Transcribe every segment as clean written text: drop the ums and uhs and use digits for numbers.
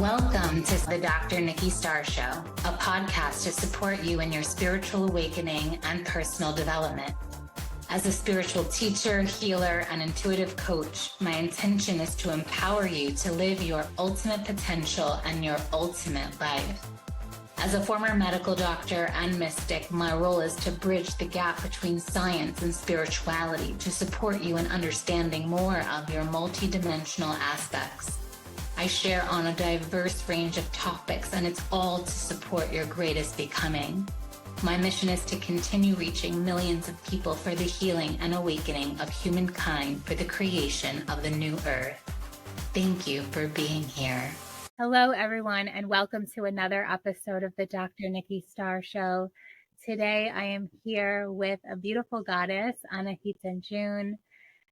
Welcome to the Dr. Nikki Starr Show, a podcast to support you in your spiritual awakening and personal development. As a spiritual teacher, healer, and intuitive coach, my intention is to empower you to live your ultimate potential and your ultimate life. As a former medical doctor and mystic, my role is to bridge the gap between science and spirituality to support you in understanding more of your multidimensional aspects. I share on a diverse range of topics, and it's all to support your greatest becoming. My mission is to continue reaching millions of people for the healing and awakening of humankind for the creation of the new earth. Thank you for being here. Hello, everyone, and welcome to another episode of the Dr. Nikki Starr Show. Today, I am here with a beautiful goddess, Anahita Joon,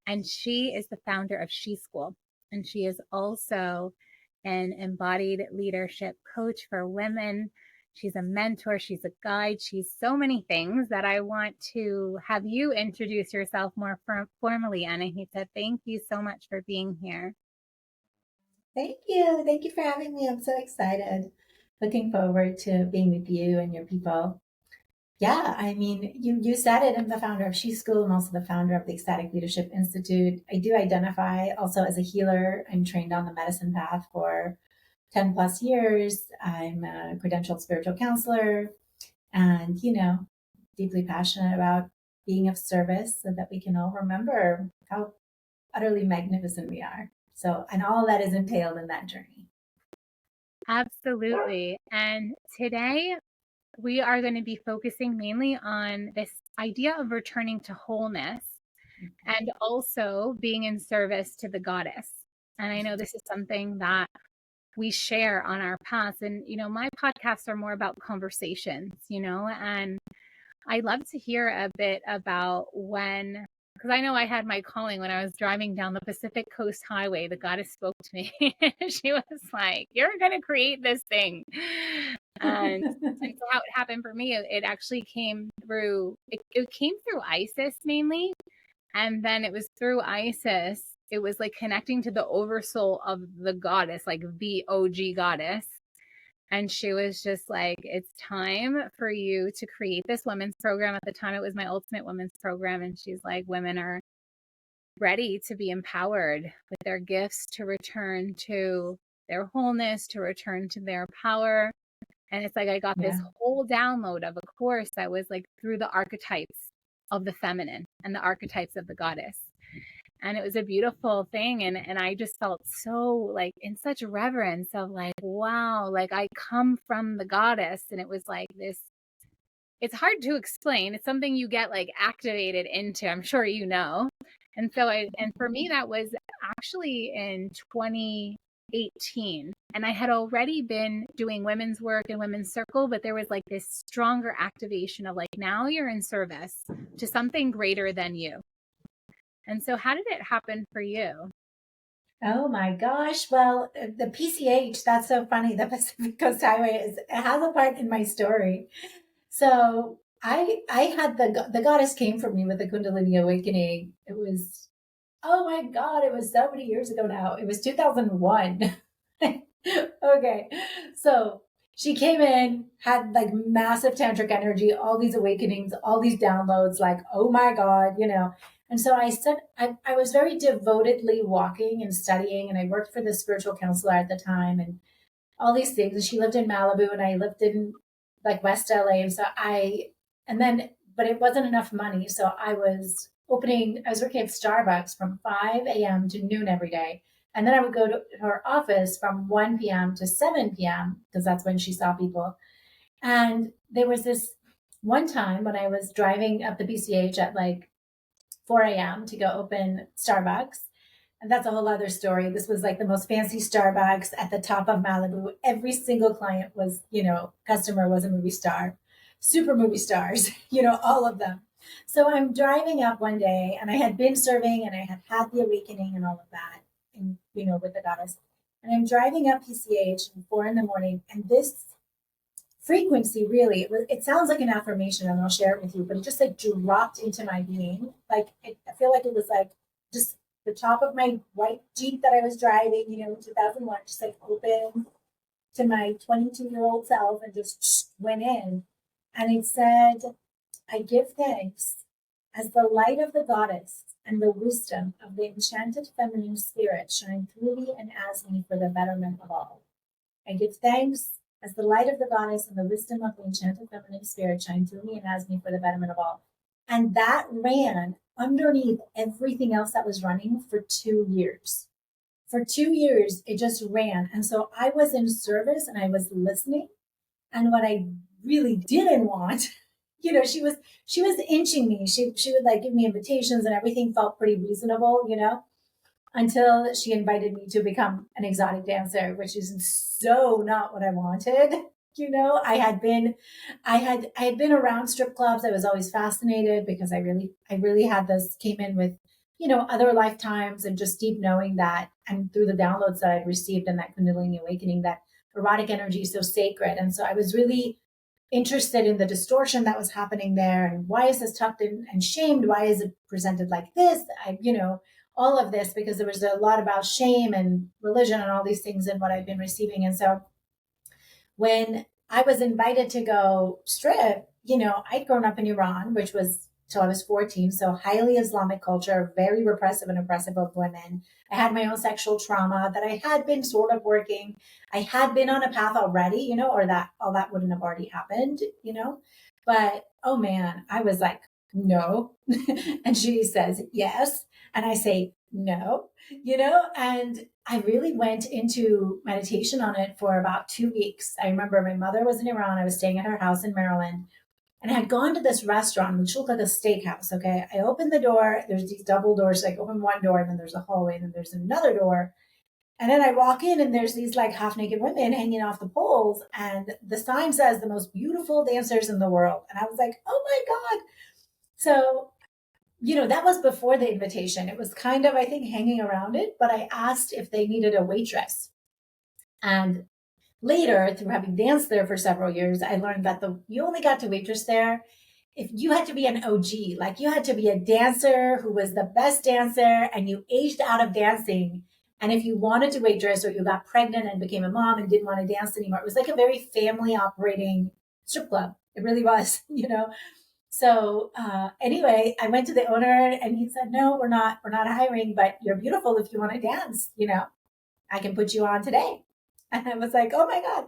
and she is the founder of She School. And she is also an embodied leadership coach for women. She's a mentor. She's a guide. She's so many things that I want to have you introduce yourself more formally, Anahita. Thank you so much for being here. Thank you. Thank you for having me. I'm so excited. Looking forward to being with you and your people. Yeah, I mean, you said it. I'm the founder of She School. I'm also the founder of the Ecstatic Leadership Institute. I do identify also as a healer. I'm trained on the medicine path for 10 plus years. I'm a credentialed spiritual counselor and, deeply passionate about being of service so that we can all remember how utterly magnificent we are. So, and all that is entailed in that journey. Absolutely. And today we are going to be focusing mainly on this idea of returning to wholeness and also being in service to the goddess. And I know this is something that we share on our paths. And, my podcasts are more about conversations, and I'd love to hear a bit about because I know I had my calling when I was driving down the Pacific Coast Highway. The goddess spoke to me. She was like, "You're going to create this thing." And so how it happened for me, it actually came through, it came through Isis mainly. And then it was through Isis, it was like connecting to the oversoul of the goddess, like the OG goddess. And she was just like, it's time for you to create this women's program. At the time, it was my ultimate women's program. And she's like, women are ready to be empowered with their gifts to return to their wholeness, to return to their power. And it's like, I got this whole download of a course that was like through the archetypes of the feminine and the archetypes of the goddess. And it was a beautiful thing. And I just felt so like in such reverence of like, wow, like I come from the goddess. And it was like this, it's hard to explain. It's something you get like activated into, I'm sure you know. And so and for me, that was actually in 2018. And I had already been doing women's work and women's circle, but there was like this stronger activation of like, now you're in service to something greater than you. And so how did it happen for you? Oh my gosh. Well, the PCH, that's so funny. The Pacific Coast Highway it has a part in my story. So I had the goddess came for me with the Kundalini awakening. It was, oh my God, it was so many years ago now. It was 2001. Okay. So she came in, had like massive tantric energy, all these awakenings, all these downloads, like, oh my God, And so I said, I was very devotedly walking and studying, and I worked for the spiritual counselor at the time and all these things. And she lived in Malibu and I lived in like West LA. And so but it wasn't enough money. So I was working at Starbucks from 5 a.m. to noon every day. And then I would go to her office from 1 p.m. to 7 p.m. because that's when she saw people. And there was this one time when I was driving up the PCH at like 4 a.m. to go open Starbucks. And that's a whole other story. This was like the most fancy Starbucks at the top of Malibu. Every single client was, customer was a movie star, super movie stars, all of them. So I'm driving up one day and I had been serving and I had the awakening and all of that, and, with the goddess. And I'm driving up PCH at 4 a.m. and this frequency really, it sounds like an affirmation and I'll share it with you, but it just like dropped into my being. Like I feel like it was like just the top of my white Jeep that I was driving, 2001, just like open to my 22-year-old self and just went in. And it said, I give thanks as the light of the goddess and the wisdom of the enchanted feminine spirit shine through me and as me for the betterment of all. I give thanks as the light of the goddess and the wisdom of the enchanted feminine spirit shine through me and as me for the betterment of all. And that ran underneath everything else that was running for 2 years. For 2 years, it just ran. And so I was in service and I was listening. And what I really didn't want, you know, she was inching me. She would like give me invitations and everything felt pretty reasonable, you know, until she invited me to become an exotic dancer, which is so not what I wanted. You know, I had been around strip clubs. I was always fascinated because I really had this, came in with, you know, other lifetimes and just deep knowing that, and through the downloads that I'd received and that Kundalini awakening, that erotic energy is so sacred. And so I was really interested in the distortion that was happening there. And why is this tucked in and shamed? Why is it presented like this? You know, all of this, because there was a lot about shame and religion and all these things in what I'd been receiving. And so when I was invited to go strip, you know, I'd grown up in Iran, which was till I was 14. So highly Islamic culture, very repressive and oppressive of women. I had my own sexual trauma that I had been sort of working. I had been on a path already, you know, or that all that wouldn't have already happened, you know, but oh man, I was like, no. And she says, yes. And I say, no, you know, and I really went into meditation on it for about 2 weeks. I remember my mother was in Iran. I was staying at her house in Maryland. And I had gone to this restaurant, which looked like a steakhouse. Okay. I opened the door. There's these double doors. Like open one door and then there's a hallway and then there's another door. And then I walk in and there's these like half naked women hanging off the poles. And the sign says the most beautiful dancers in the world. And I was like, oh my God. So, you know, that was before the invitation. It was kind of, I think, hanging around it, but I asked if they needed a waitress. And later, through having danced there for several years, I learned that you only got to waitress there if you had to be an OG, like you had to be a dancer who was the best dancer and you aged out of dancing. And if you wanted to waitress or you got pregnant and became a mom and didn't want to dance anymore, it was like a very family operating strip club. It really was, you know. So anyway, I went to the owner and he said, no, we're not hiring, but you're beautiful if you want to dance, you know, I can put you on today. And I was like, oh my God.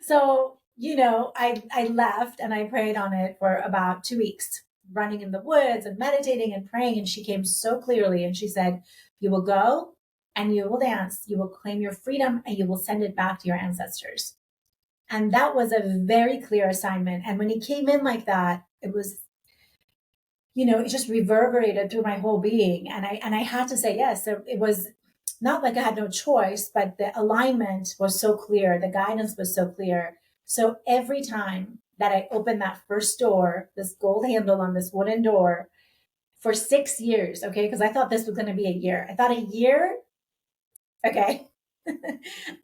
So, you know, I left and I prayed on it for about 2 weeks, running in the woods and meditating and praying. And she came so clearly and she said, you will go and you will dance, you will claim your freedom and you will send it back to your ancestors. And that was a very clear assignment. And when he came in like that, it was, you know, it just reverberated through my whole being. And I had to say yes. So it was not like I had no choice, but the alignment was so clear. The guidance was so clear. So every time that I opened that first door, this gold handle on this wooden door for 6 years, okay, because I thought this was going to be a year. I thought a year, okay.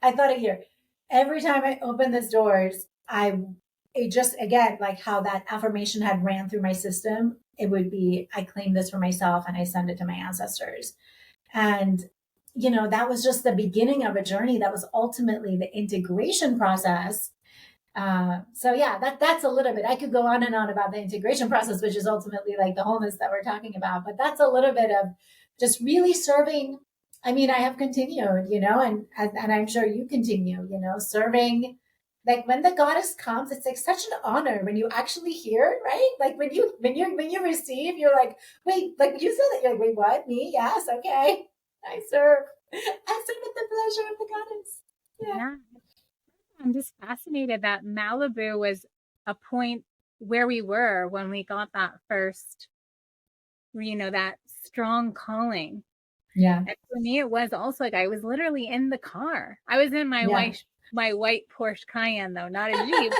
I thought a year. Every time I opened these doors, it just, again, like how that affirmation had ran through my system, it would be, I claim this for myself and I send it to my ancestors. And, you know, that was just the beginning of a journey that was ultimately the integration process. So yeah, that's a little bit, I could go on and on about the integration process, which is ultimately like the wholeness that we're talking about, but that's a little bit of just really serving. I mean, I have continued, you know, and I'm sure you continue, you know, serving. Like when the goddess comes, it's like such an honor when you actually hear, right? Like when you receive, you're like, wait, like you said that, you're like, wait, what? Me? Yes, okay. I serve. I serve with the pleasure of the goddess. Yeah. I'm just fascinated that Malibu was a point where we were when we got that first, you know, that strong calling. Yeah. And for me, it was also like I was literally in the car. I was in my white Porsche Cayenne, though, not a Jeep,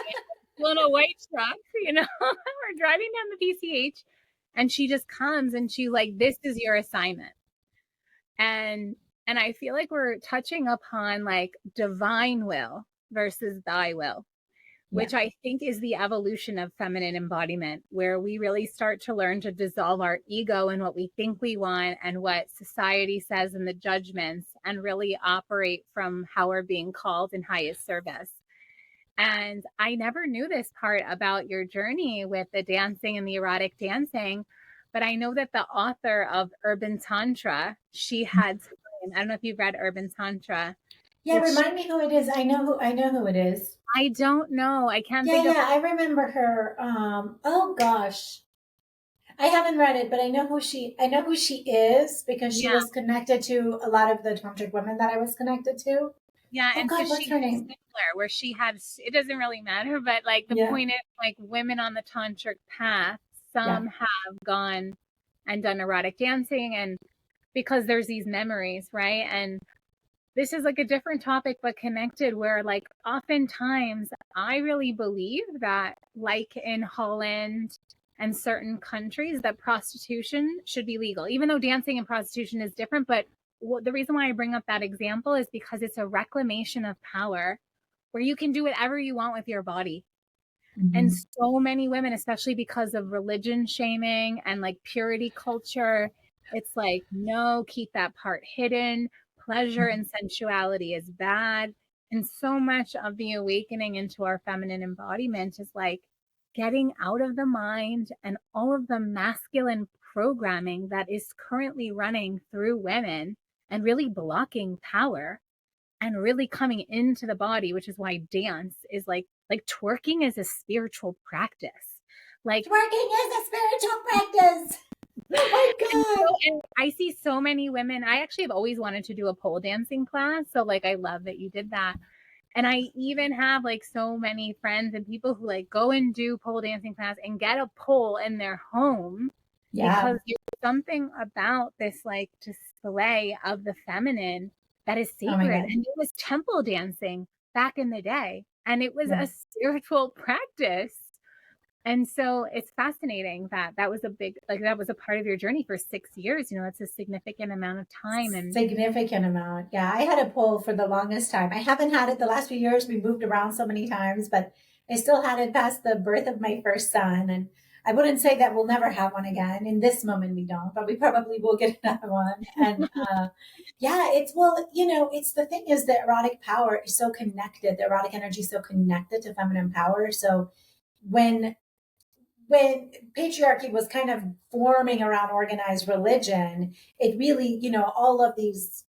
little white truck, you know. We're driving down the PCH, and she just comes and she like, this is your assignment. And I feel like we're touching upon like divine will versus thy will, which I think is the evolution of feminine embodiment, where we really start to learn to dissolve our ego and what we think we want and what society says in the judgments, and really operate from how we're being called in highest service. And I never knew this part about your journey with the dancing and the erotic dancing, but I know that the author of Urban Tantra, she had time. I don't know if you've read Urban Tantra, Yeah, but remind me who it is. I know who it is. I don't know. I can't Yeah, think of. yeah, I remember her. Oh gosh. I haven't read it, but I know who she is because she Yeah, was connected to a lot of the tantric women that I was connected to. yeah. Oh And so God, what's she her had name? similar, where she had, it doesn't really matter, but like the Yeah, point is, like women on the tantric path, yeah. some have gone and done erotic dancing, and because there's these memories, right? And this is like a different topic but connected, where like oftentimes I really believe that, like in Holland and certain countries, that prostitution should be legal, even though dancing and prostitution is different. But the reason why I bring up that example is because it's a reclamation of power where you can do whatever you want with your body. And Mm-hmm. so many women, especially because of religion shaming and like purity culture, it's like, no, keep that part hidden. Pleasure and sensuality is bad. And so much of the awakening into our feminine embodiment is like getting out of the mind and all of the masculine programming that is currently running through women and really blocking power and really coming into the body, which is why dance is like twerking is a spiritual practice. Like, Twerking is a spiritual practice. Oh my God. and I see so many women. I actually have always wanted to do a pole dancing class. So like I love that you did that. And I even have like so many friends and people who like go and do pole dancing class and get a pole in their home Yeah. because there's something about this like display of the feminine that is Oh my sacred. God. And it was temple dancing back in the day, and it was Yeah. a spiritual practice. And so it's fascinating that that was a big, like, that was a part of your journey for 6 years. You know, it's a significant amount of time. And Significant amount. Yeah, I had a pole for the longest time. I haven't had it the last few years. We moved around so many times, but I still had it past the birth of my first son. And I wouldn't say that we'll never have one again. In this moment, we don't, but we probably will get another one. And yeah, it's, well, you know, it's the thing is the erotic power is so connected. The erotic energy is so connected to feminine power. So when when patriarchy was kind of forming around organized religion, it really, you know, all of these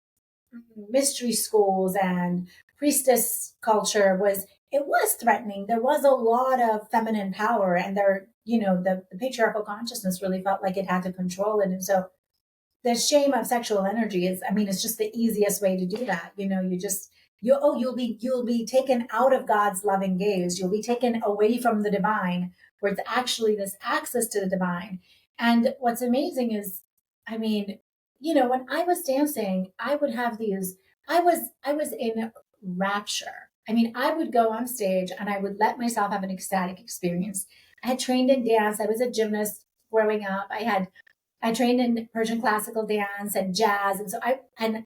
mystery schools and priestess culture was, it was threatening. There was a lot of feminine power, and there, you know, the patriarchal consciousness really felt like it had to control it. And so the shame of sexual energy is, I mean, it's just the easiest way to do that. You know, you just, you'll be taken out of God's loving gaze. You'll be taken away from the divine, where it's actually this access to the divine. And what's amazing is, I mean, you know, when I was dancing, I would have these, I was in rapture. I mean, I would go on stage and I would let myself have an ecstatic experience. I had trained in dance. I was a gymnast growing up. I trained in Persian classical dance and jazz. And so and,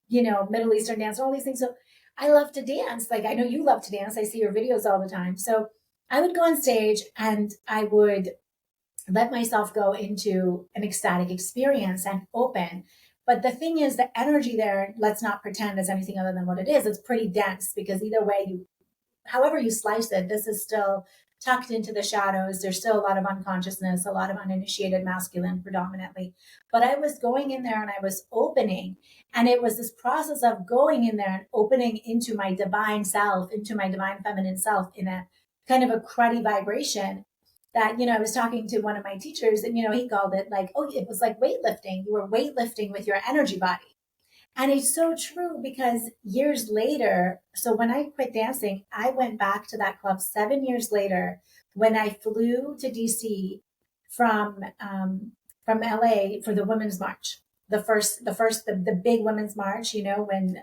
you know, Middle Eastern dance, all these things. So I love to dance. Like, I know you love to dance. I see your videos all the time. So I would go on stage and I would let myself go into an ecstatic experience and open. But the thing is, the energy there, let's not pretend is anything other than what it is. It's pretty dense because either way you, however you slice it, this is still tucked into the shadows. There's still a lot of unconsciousness, a lot of uninitiated masculine predominantly. But I was going in there and I was opening. And it was this process of going in there and opening into my divine self, into my divine feminine self in a kind of a cruddy vibration that, you know, I was talking to one of my teachers and, you know, he called it like, oh, it was like weightlifting. You were weightlifting with your energy body. And it's so true because years later, so when I quit dancing, I went back to that club 7 years later when I flew to DC from LA for the Women's March, the big Women's March, you know, when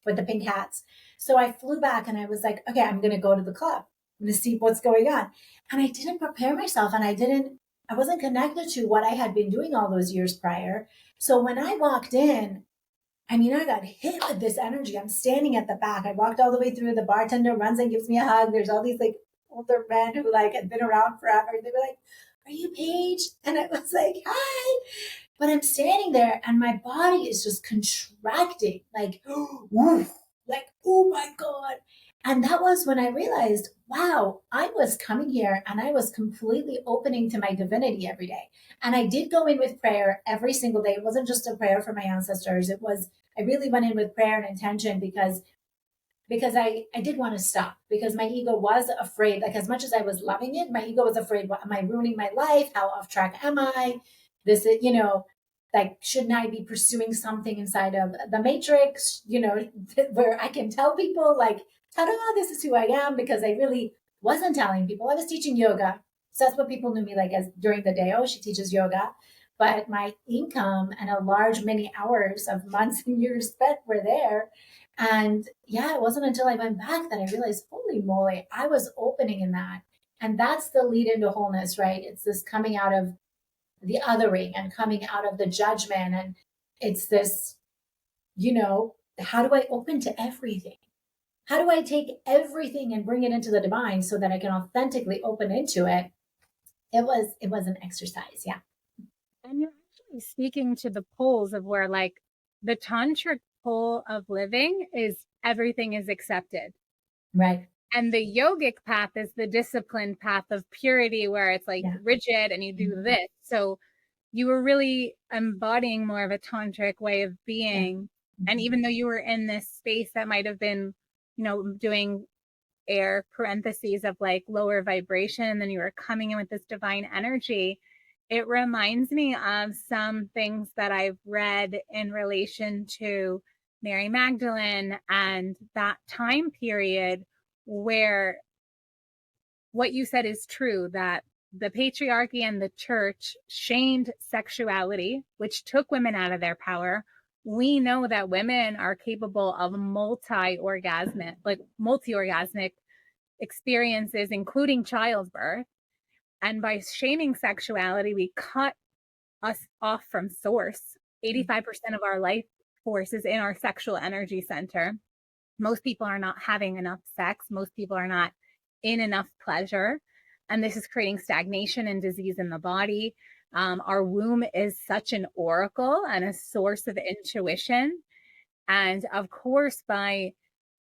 with the pink hats. So I flew back and I was like, okay, I'm going to go to the club. I'm going to see what's going on. And I didn't prepare myself, and I wasn't connected to what I had been doing all those years prior. So when I walked in, I mean, I got hit with this energy. I'm standing at the back. I walked all the way through. The bartender runs and gives me a hug. There's all these like older men who like had been around forever. They were like, "Are you Paige?" And I was like, "Hi." But I'm standing there and my body is just contracting, like, woof, like, oh my God. And that was when I realized, wow, I was coming here and I was completely opening to my divinity every day. And I did go in with prayer every single day. It wasn't just a prayer for my ancestors. It was, I really went in with prayer and intention because I did want to stop, because my ego was afraid. Like, as much as I was loving it, my ego was afraid, what, am I ruining my life? How off track am I? This is, like, shouldn't I be pursuing something inside of the matrix, where I can tell people, like, ta-da, this is who I am, because I really wasn't telling people. I was teaching yoga. So that's what people knew me like as during the day. Oh, she teaches yoga. But my income and a large many hours of months and years spent were there. And yeah, it wasn't until I went back that I realized, holy moly, I was opening in that. And that's the lead into wholeness, right? It's this coming out of the othering and coming out of the judgment. And it's this, how do I open to everything? How do I take everything and bring it into the divine so that I can authentically open into it? It was an exercise. Yeah. And you're actually speaking to the poles of where, like, the tantric pole of living is everything is accepted. Right. And the yogic path is the disciplined path of purity, where it's like rigid and you do this. So you were really embodying more of a tantric way of being. And even though you were in this space that might have been, doing air parentheses of like lower vibration, and then you were coming in with this divine energy, it reminds me of some things that I've read in relation to Mary Magdalene and that time period, where what you said is true, that the patriarchy and the church shamed sexuality, which took women out of their power. We know that women are capable of multi-orgasmic experiences, including childbirth. And by shaming sexuality, we cut us off from source. 85% of our life force is in our sexual energy center. Most people are not having enough sex. Most people are not in enough pleasure. And this is creating stagnation and disease in the body. Our womb is such an oracle and a source of intuition. And of course, by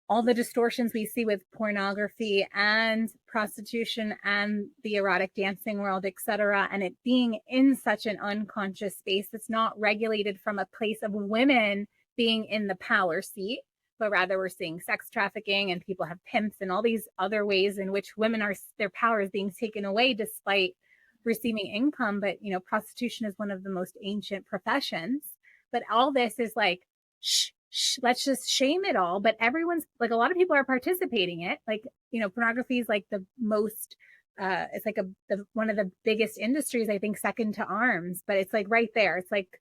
all the distortions we see with pornography and prostitution and the erotic dancing world, etc., and it being in such an unconscious space that's not regulated from a place of women being in the power seat, but rather we're seeing sex trafficking and people have pimps and all these other ways in which women are, their power is being taken away despite receiving income. But, prostitution is one of the most ancient professions. But all this is like, let's just shame it all. But everyone's like, a lot of people are participating in it. Like, pornography is like the most, it's like one of the biggest industries, I think, second to arms, but it's like right there. It's like,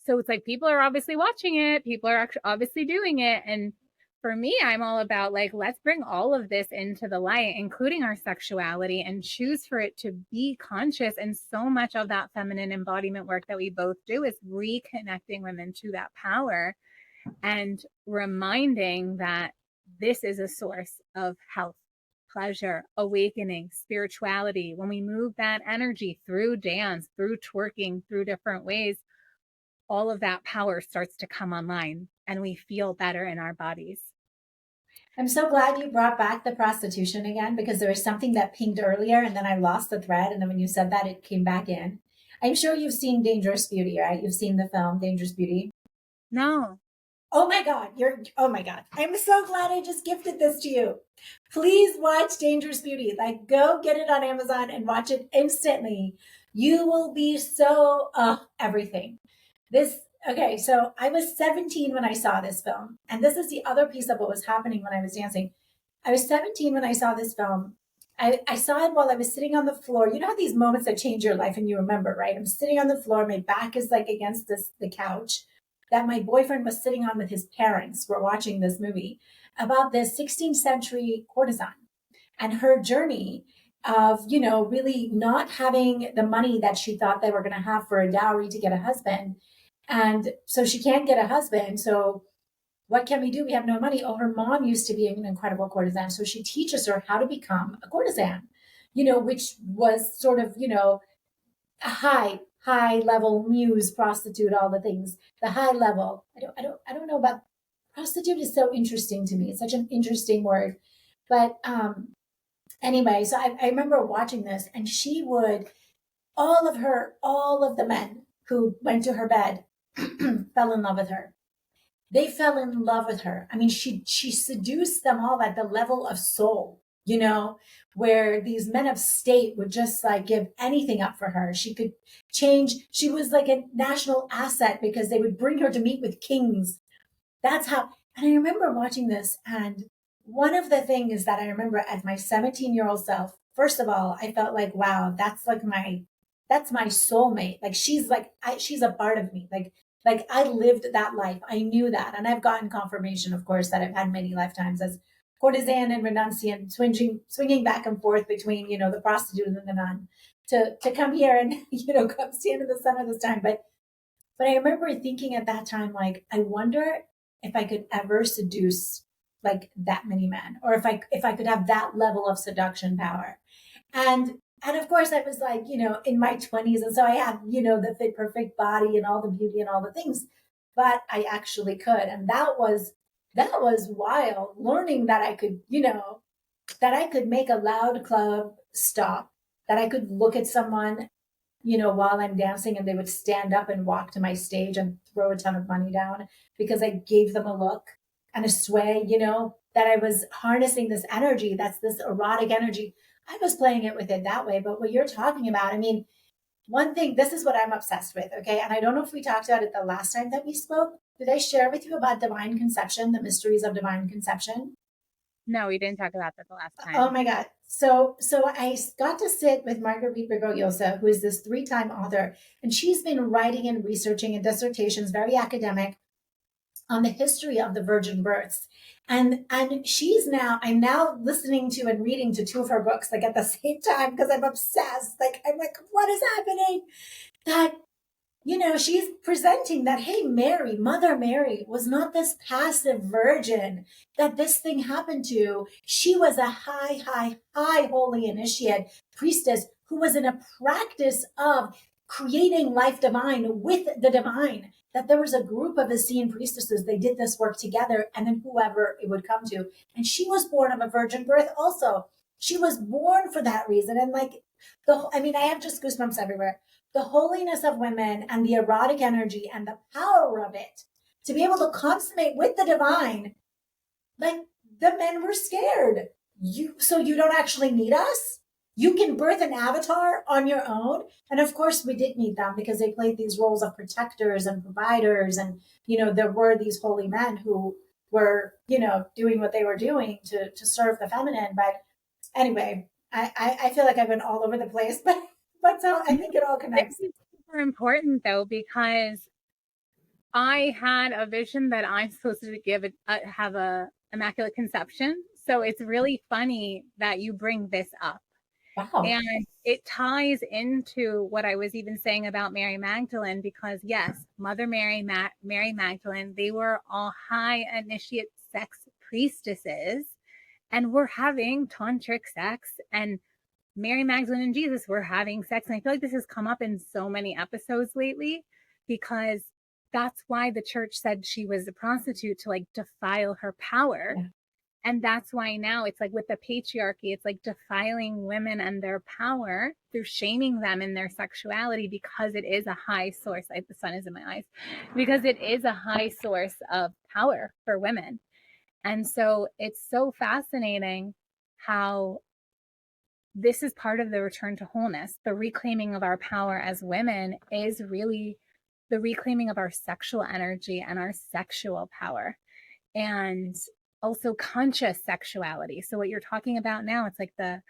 so it's like people are obviously watching it. People are actually obviously doing it. And for me, I'm all about like, let's bring all of this into the light, including our sexuality, and choose for it to be conscious. And so much of that feminine embodiment work that we both do is reconnecting women to that power and reminding that this is a source of health, pleasure, awakening, spirituality. When we move that energy through dance, through twerking, through different ways, all of that power starts to come online and we feel better in our bodies. I'm so glad you brought back the prostitution again, because there was something that pinged earlier and then I lost the thread. And then when you said that, it came back in. I'm sure you've seen Dangerous Beauty, right? You've seen the film Dangerous Beauty. No. Oh my God. Oh my God. I'm so glad I just gifted this to you. Please watch Dangerous Beauty. Like, go get it on Amazon and watch it instantly. You will be so, everything. Okay, so I was 17 when I saw this film. And this is the other piece of what was happening when I was dancing. I was 17 when I saw this film. I saw it while I was sitting on the floor. You know how these moments that change your life and you remember, right? I'm sitting on the floor. My back is like against the couch that my boyfriend was sitting on with his parents. We're watching this movie about this 16th century courtesan and her journey of, really not having the money that she thought they were going to have for a dowry to get a husband. And so she can't get a husband. So what can we do? We have no money. Oh, her mom used to be an incredible courtesan. So she teaches her how to become a courtesan, which was sort of, a high level muse, prostitute, all the things, the high level. I don't know about prostitute is so interesting to me. It's such an interesting word. But anyway, so I remember watching this, and she would, all of the men who went to her bed fell in love with her. They fell in love with her. I mean, she seduced them all at the level of soul, you know, where these men of state would just like give anything up for her. She could change. She was like a national asset because they would bring her to meet with kings. That's how. And I remember watching this, and one of the things that I remember as my 17-year-old self, first of all, I felt like, wow, that's my soulmate. Like she's a part of me. Like I lived that life. I knew that. And I've gotten confirmation, of course, that I've had many lifetimes as courtesan and renunciant, swinging back and forth between, you know, the prostitute and the nun to come here and, you know, come stand in the sun of this time. But I remember thinking at that time, like, I wonder if I could ever seduce like that many men, or if I could have that level of seduction power. And of course I was like, you know, in my 20s. And so I had, you know, the fit perfect body and all the beauty and all the things. But I actually could. And that was wild, learning that I could, you know, that I could make a loud club stop, that I could look at someone, you know, while I'm dancing, and they would stand up and walk to my stage and throw a ton of money down because I gave them a look and a sway, you know, that I was harnessing this energy. That's this erotic energy. I was playing it with it that way. But what you're talking about, I mean, one thing, this is what I'm obsessed with. Okay. And I don't know if we talked about it the last time that we spoke. Did I share with you about divine conception, the mysteries of divine conception? No, we didn't talk about that the last Oh time. my God. So I got to sit with Marguerite Bergogliosa, who is this three-time author, and she's been writing and researching in dissertations, very academic, on the history of the virgin births. And I'm now listening to and reading to two of her books like at the same time because I'm obsessed. Like I'm like, what is happening? That, you know, she's presenting that, hey, Mary, Mother Mary, was not this passive virgin that this thing happened to. She was a high, high, high holy initiate priestess who was in a practice of creating life divine with the divine. That there was a group of Essene priestesses, they did this work together, and then whoever it would come to. And she was born of a virgin birth also. She was born for that reason. And like, I mean, I have just goosebumps everywhere, the holiness of women and the erotic energy and the power of it to be able to consummate with the divine. Like the men were scared. So you don't actually need us. You can birth an avatar on your own. And of course we did need them because they played these roles of protectors and providers. And, you know, there were these holy men who were, you know, doing what they were doing to serve the feminine. But anyway, I feel like I've been all over the place, but so I think it all connects. This is super important though, because I had a vision that I'm supposed to have a immaculate conception. So it's really funny that you bring this up. Wow. And it ties into what I was even saying about Mary Magdalene, because yes, Mother Mary, Mary Magdalene, they were all high initiate sex priestesses and were having tantric sex, and Mary Magdalene and Jesus were having sex. And I feel like this has come up in so many episodes lately because that's why the church said she was a prostitute, to like defile her power. Yeah. And that's why now it's like with the patriarchy, it's like defiling women and their power through shaming them in their sexuality, because it is a high source. The sun is in my eyes, because it is a high source of power for women. And so it's so fascinating how this is part of the return to wholeness. The reclaiming of our power as women is really the reclaiming of our sexual energy and our sexual power, and also conscious sexuality. So what you're talking about now, it's like the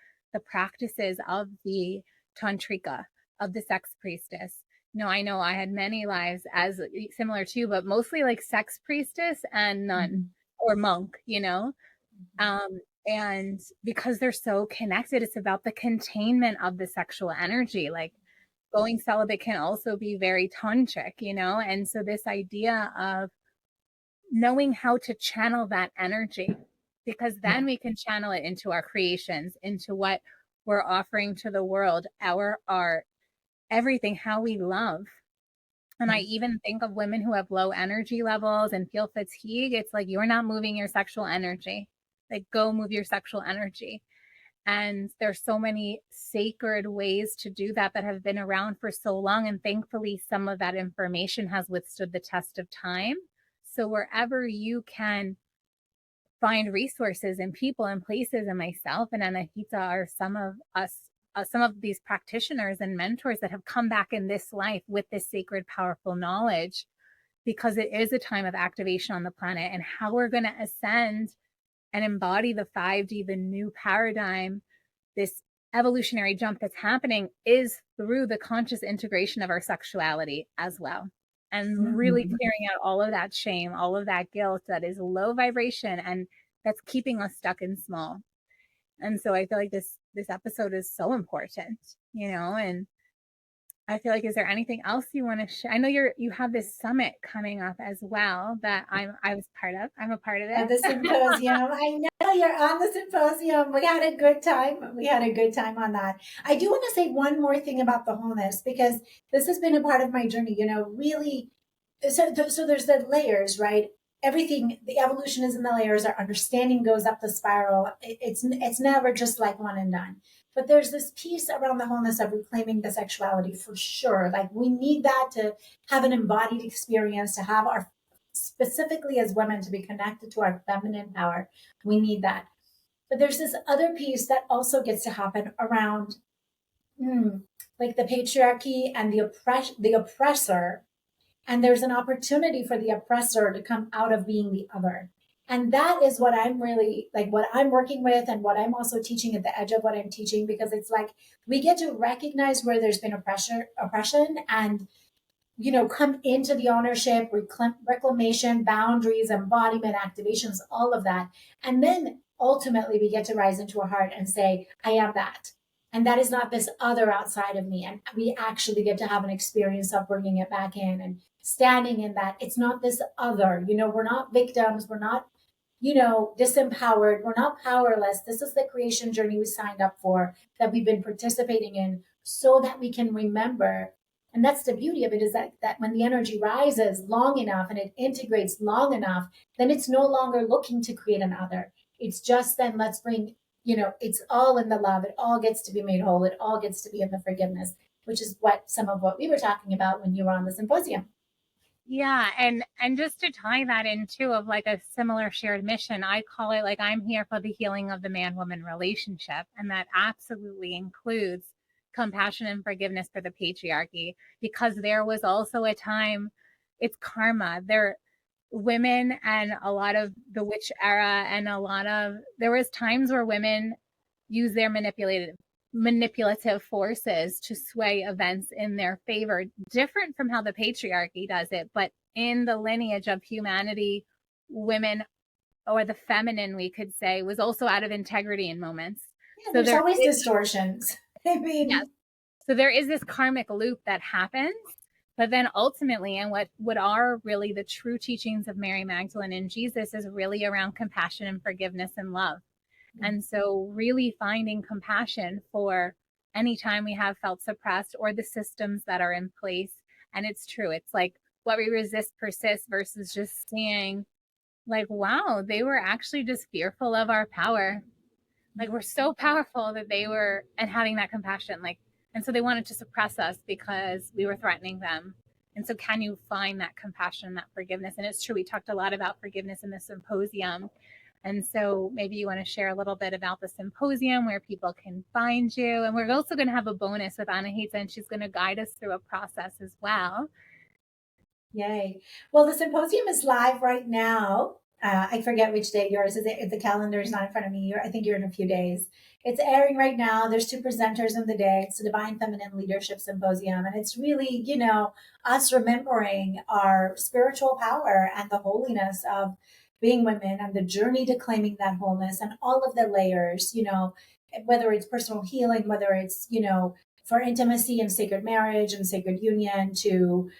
practices of the tantrika, of the sex priestess. No, I know I had many lives as similar to you, but mostly like sex priestess and nun, Mm-hmm. or monk, you know. And because they're so connected, it's about the containment of the sexual energy. Like going celibate can also be very tantric, you know. And so this idea of knowing how to channel that energy, because Yeah. then we can channel it into our creations, into what we're offering to the world, our art, everything, how we love. And I Yeah. even think of women who have low energy levels and feel fatigue. It's like you're not moving your sexual energy. like go move your sexual energy. And there's so many sacred ways to do that that have been around for so long. And thankfully, some of that information has withstood the test of time. So wherever you can find resources and people and places, and myself and Anahita are some of us, some of these practitioners and mentors that have come back in this life with this sacred, powerful knowledge, because it is a time of activation on the planet, and how we're going to ascend and embody the 5D, the new paradigm, this evolutionary jump that's happening is through the conscious integration of our sexuality as well. And really clearing out all of that shame, all of that guilt that is low vibration and that's keeping us stuck in small. And so I feel like this episode is so important, and I feel like, is there anything else you want to share? I know you have this summit coming up as well that I was part of. I'm a part of it. At the symposium. I know you're on the symposium. We had a good time. We had a good time on that. I do want to say one more thing about the wholeness, because this has been a part of my journey, really. So there's the layers, right? Everything, the evolution is in the layers. Our understanding goes up the spiral. It's never just like one and done. But there's this piece around the wholeness of reclaiming the sexuality for sure. Like we need that to have an embodied experience, to have our, specifically as women, to be connected to our feminine power. We need that. But there's this other piece that also gets to happen around like the patriarchy and the oppressor. And there's an opportunity for the oppressor to come out of being the other. And that is what I'm really like, what I'm working with, and what I'm also teaching at the edge of what I'm teaching, because it's like we get to recognize where there's been oppression, and come into the ownership, reclamation, boundaries, embodiment, activations, all of that. And then ultimately we get to rise into our heart and say, I am that. And that is not this other outside of me. And we actually get to have an experience of bringing it back in and standing in that. It's not this other, we're not victims. We're not, disempowered. We're not powerless. This is the creation journey we signed up for, that we've been participating in, so that we can remember. And that's the beauty of it, is that when the energy rises long enough and it integrates long enough, then it's no longer looking to create an other. It's just then let's bring, it's all in the love. It all gets to be made whole. It all gets to be in the forgiveness, which is some of what we were talking about when you were on the symposium. Yeah. And just to tie that into of like a similar shared mission, I call it like, I'm here for the healing of the man-woman relationship. And that absolutely includes compassion and forgiveness for the patriarchy, because there was also a time, it's karma. Women and a lot of the witch era, and there was times where women use their manipulative forces to sway events in their favor, different from how the patriarchy does it. But in the lineage of humanity, women, or the feminine, we could say, was also out of integrity in moments. Yeah, so there's always distortions. I mean, yes. So there is this karmic loop that happens. But then ultimately, and what are really the true teachings of Mary Magdalene and Jesus, is really around compassion and forgiveness and love. And so really finding compassion for any time we have felt suppressed, or the systems that are in place. And it's true. It's like what we resist persists, versus just seeing like, wow, they were actually just fearful of our power. Like we're so powerful that they were, and having that compassion, like, and so they wanted to suppress us because we were threatening them. And so can you find that compassion and that forgiveness? And it's true, we talked a lot about forgiveness in the symposium. And so maybe you want to share a little bit about the symposium, where people can find you. And we're also going to have a bonus with Anahita, and she's going to guide us through a process as well. Yay. Well, the symposium is live right now. I forget which day yours is. The calendar is not in front of me. I think you're in a few days. It's airing right now. There's 2 presenters in the day. It's the Divine Feminine Leadership Symposium. And it's really, us remembering our spiritual power and the holiness of being women, and the journey to claiming that wholeness, and all of the layers, whether it's personal healing, whether it's, for intimacy and sacred marriage and sacred union, to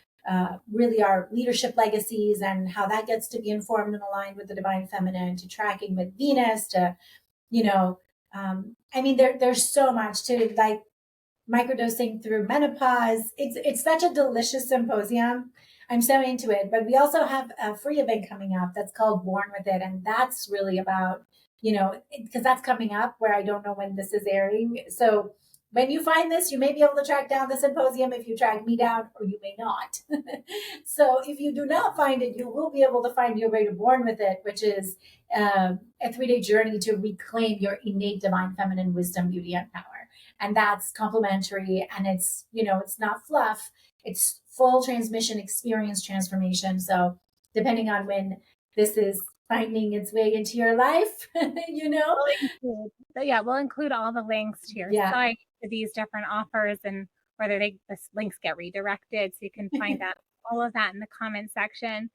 really our leadership legacies and how that gets to be informed and aligned with the divine feminine, to tracking with Venus, to, there's so much to, like, microdosing through menopause. It's such a delicious symposium. I'm so into it. But we also have a free event coming up that's called Born With It. And that's really about, because that's coming up where I don't know when this is airing. So when you find this, you may be able to track down the symposium if you track me down, or you may not. So if you do not find it, you will be able to find your way to Born with It, which is a 3-day journey to reclaim your innate divine feminine wisdom, beauty, and power. And that's complimentary, and it's not fluff. It's full transmission experience transformation. So depending on when this is finding its way into your life, We'll include all the links to your site, to these different offers, and whether the links get redirected, so you can find out all of that in the comment section.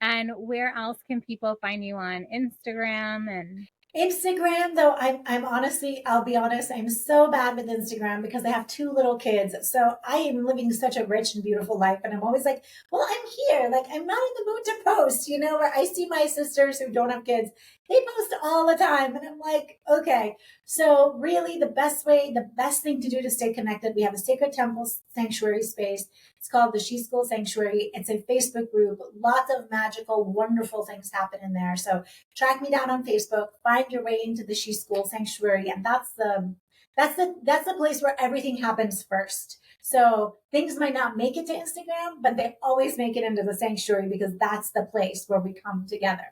And where else can people find you on Instagram? And Instagram, though, I'm honestly, I'll be honest, I'm so bad with Instagram because I have 2 little kids. So I am living such a rich and beautiful life. And I'm always like, well, I'm here. Like, I'm not in the mood to post, where I see my sisters who don't have kids. They post all the time. And I'm like, okay. So really the best thing to do to stay connected, we have a sacred temple sanctuary space. It's called the She School Sanctuary. It's a Facebook group. Lots of magical, wonderful things happen in there. So track me down on Facebook, find your way into the She School Sanctuary. And that's the place where everything happens first. So things might not make it to Instagram, but they always make it into the sanctuary because that's the place where we come together.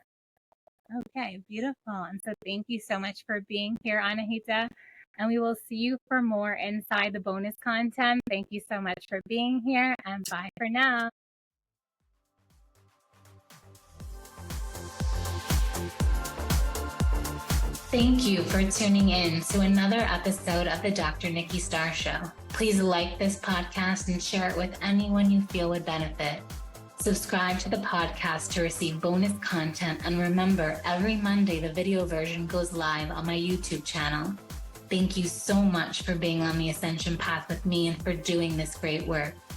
Okay, beautiful. And so thank you so much for being here, Anahita. And we will see you for more inside the bonus content. Thank you so much for being here, and bye for now. Thank you for tuning in to another episode of the Dr. Nikki Starr Show. Please like this podcast and share it with anyone you feel would benefit. Subscribe to the podcast to receive bonus content, and remember, every Monday the video version goes live on my YouTube channel. Thank you so much for being on the ascension path with me and for doing this great work.